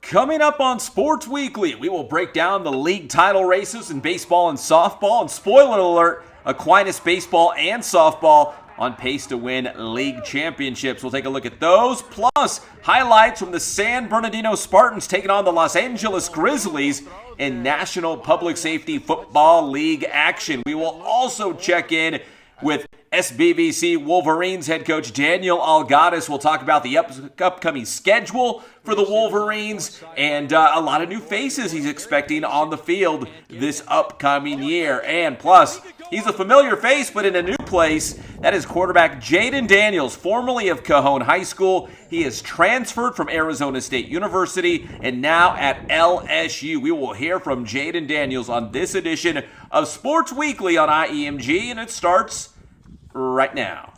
Coming up on Sports Weekly, we will break down the league title races in baseball and softball. And spoiler alert, Aquinas baseball and softball on pace to win league championships. We'll take a look at those, plus highlights from the San Bernardino Spartans taking on the Los Angeles Grizzlies in National Public Safety Football League action. We will also check in with SBVC Wolverines head coach Daniel Algadas. We'll talk about the upcoming schedule for the Wolverines and a lot of new faces he's expecting on the field this upcoming year. And plus, he's a familiar face, but in a new place. That is quarterback Jayden Daniels, formerly of Cajon High School. He is transferred from Arizona State University and now at LSU. We will hear from Jayden Daniels on this edition of Sports Weekly on IEMG, and it starts right now.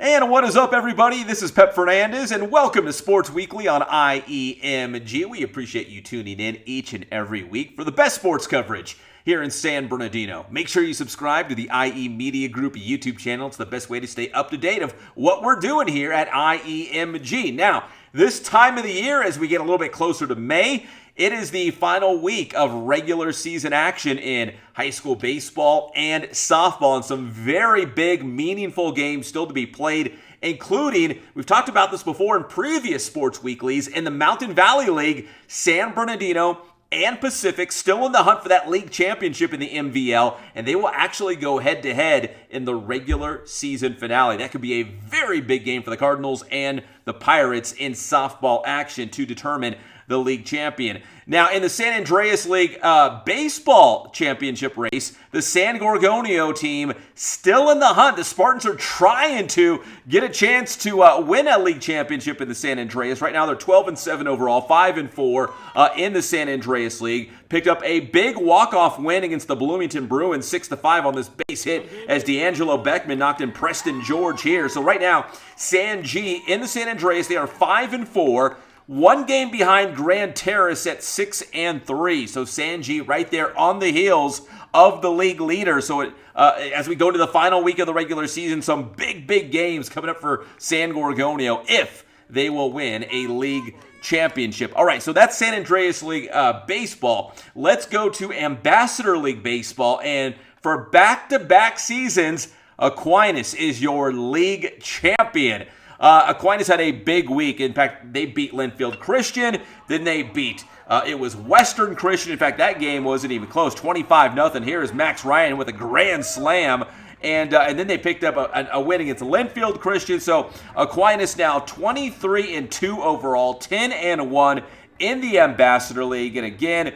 And what is up, everybody? This is Pep Fernandez, and welcome to Sports Weekly on IEMG. We appreciate you tuning in each and every week for the best sports coverage here in San Bernardino. Make sure you subscribe to the IE Media Group YouTube channel. It's the best way to stay up to date of what we're doing here at IEMG. Now, this time of the year, as we get a little bit closer to May, it is the final week of regular season action in high school baseball and softball, and some very big, meaningful games still to be played, including, we've talked about this before in previous Sports Weeklies, in the Mountain Valley League, San Bernardino and Pacific still in the hunt for that league championship in the MVL, and they will actually go head-to-head in the regular season finale. That could be a very big game for the Cardinals and the Pirates in softball action to determine the league champion. Now, in the San Andreas League baseball championship race, the San Gorgonio team still in the hunt. The Spartans are trying to get a chance to win a league championship in the San Andreas. Right now, they're 12-7 overall, 5-4 in the San Andreas League. Picked up a big walk-off win against the Bloomington Bruins, 6-5 on this base hit as D'Angelo Beckman knocked in Preston George here. So right now, San G in the San Andreas, they are 5-4. One game behind Grand Terrace at 6-3. So San G right there on the heels of the league leader. So as we go to the final week of the regular season, some big games coming up for San Gorgonio if they will win a league championship. All right, so that's San Andreas League baseball. Let's go to Ambassador League baseball. And for back-to-back seasons, Aquinas is your league champion. Aquinas had a big week. In fact, they beat Linfield Christian. Then they beat, it was Western Christian. In fact, that game wasn't even close, 25-0. Here is Max Ryan with a grand slam. And then they picked up a win against Linfield Christian. So Aquinas now 23-2 overall, 10-1 in the Ambassador League. And again,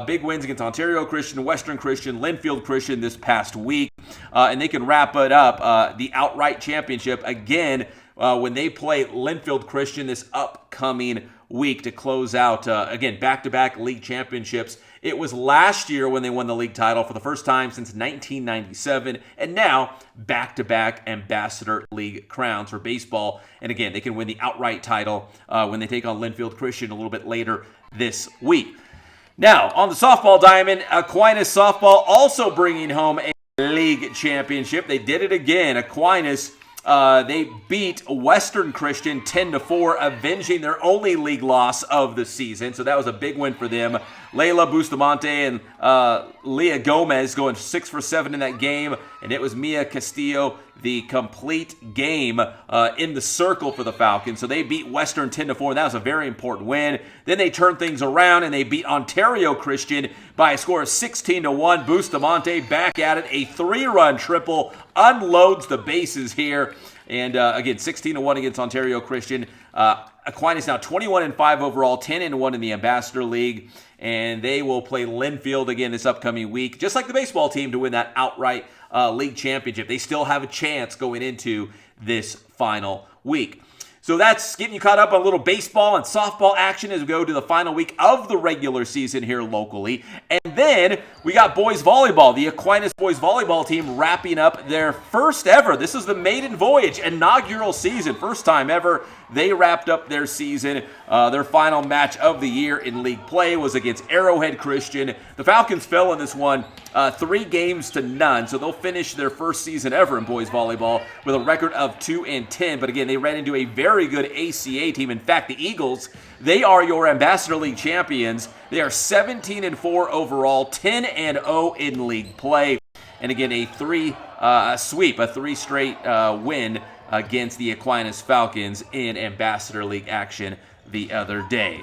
big wins against Ontario Christian, Western Christian, Linfield Christian this past week. And they can wrap it up, the outright championship again, when they play Linfield Christian this upcoming week to close out, again, back-to-back league championships. It was last year when they won the league title for the first time since 1997, and now back-to-back Ambassador League crowns for baseball. And again, they can win the outright title when they take on Linfield Christian a little bit later this week. Now, on the softball diamond, Aquinas softball also bringing home a league championship. They did it again. Aquinas, they beat Western Christian 10-4, avenging their only league loss of the season. So that was a big win for them. Layla Bustamante and Leah Gomez going 6 for 7 in that game. And it was Mia Castillo, the complete game in the circle for the Falcons. So they beat Western 10-4, and that was a very important win. Then they turned things around, and they beat Ontario Christian by a score of 16-1. Bustamante back at it, a 3-run triple, unloads the bases here. And again, 16-1 against Ontario Christian. Aquinas now 21-5 overall, 10-1 in the Ambassador League. And they will play Linfield again this upcoming week, just like the baseball team, to win that outright league championship. They still have a chance going into this final week. So that's getting you caught up on a little baseball and softball action as we go to the final week of the regular season here locally. And then we got boys volleyball. The Aquinas boys volleyball team wrapping up their first ever. This is the maiden voyage, inaugural season. First time ever. They wrapped up their season. Their final match of the year in league play was against Arrowhead Christian. The Falcons fell in this one 3-0, so they'll finish their first season ever in boys volleyball with a record of 2-10. But again, they ran into a very good ACA team. In fact, the Eagles, they are your Ambassador League champions. They are 17-4 overall, 10-0 in league play. And again, a three straight win against the Aquinas Falcons in Ambassador League action the other day.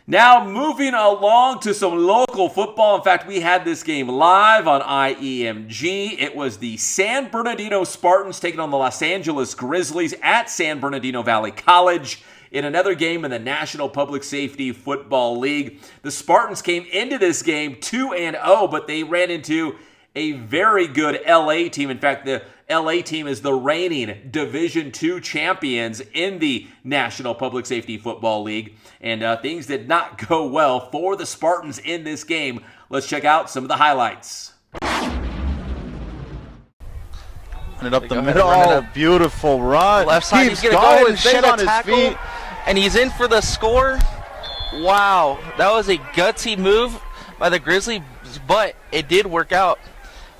Now, moving along to some local football. In fact, we had this game live on IEMG. It was the San Bernardino Spartans taking on the Los Angeles Grizzlies at San Bernardino Valley College. In another game in the National Public Safety Football League, the Spartans came into this game 2-0, but they ran into a very good LA team. In fact, the LA team is the reigning Division II champions in the National Public Safety Football League. And things did not go well for the Spartans in this game. Let's check out some of the highlights. And up the middle, oh, beautiful run. Left side, he's going to go and shit on his feet. And he's in for the score. Wow, that was a gutsy move by the Grizzlies, but it did work out.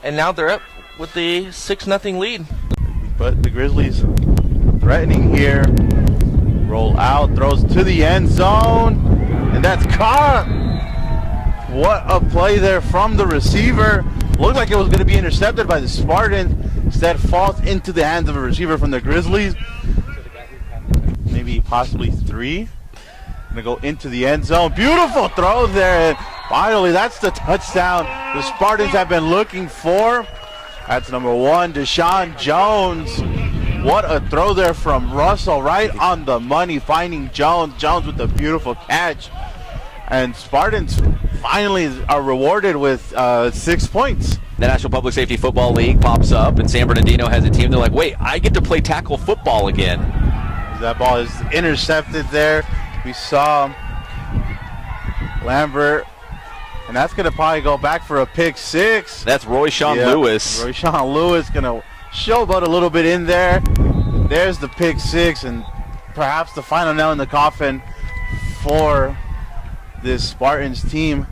And now they're up with the 6-0 lead. But the Grizzlies threatening here. Roll out, throws to the end zone. And that's caught. What a play there from the receiver. Looked like it was going to be intercepted by the Spartans. Instead falls into the hands of a receiver from the Grizzlies. Maybe possibly 3. Going to go into the end zone. Beautiful throw there. And finally, that's the touchdown the Spartans have been looking for. That's number 1, Deshaun Jones. What a throw there from Russell, right on the money, finding Jones. Jones with a beautiful catch. And Spartans finally are rewarded with 6 points. The National Public Safety Football League pops up, and San Bernardino has a team. They're like, wait, I get to play tackle football again. That ball is intercepted there. We saw Lambert, and that's going to probably go back for a pick 6. That's Royshawn Lewis. Royshawn Lewis going to showboat a little bit in there. There's the pick 6, and perhaps the final nail in the coffin for this Spartans team.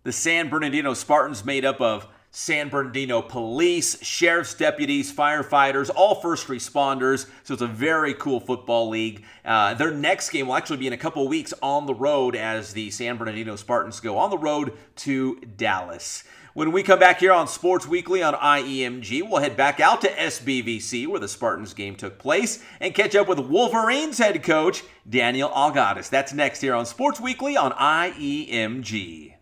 The San Bernardino Spartans, made up of San Bernardino police, sheriff's deputies, firefighters, all first responders. So it's a very cool football league. Their next game will actually be in a couple of weeks on the road as the San Bernardino Spartans go on the road to Dallas. When we come back here on Sports Weekly on IEMG, we'll head back out to SBVC where the Spartans game took place and catch up with Wolverines head coach Daniel Algadas. That's next here on Sports Weekly on IEMG.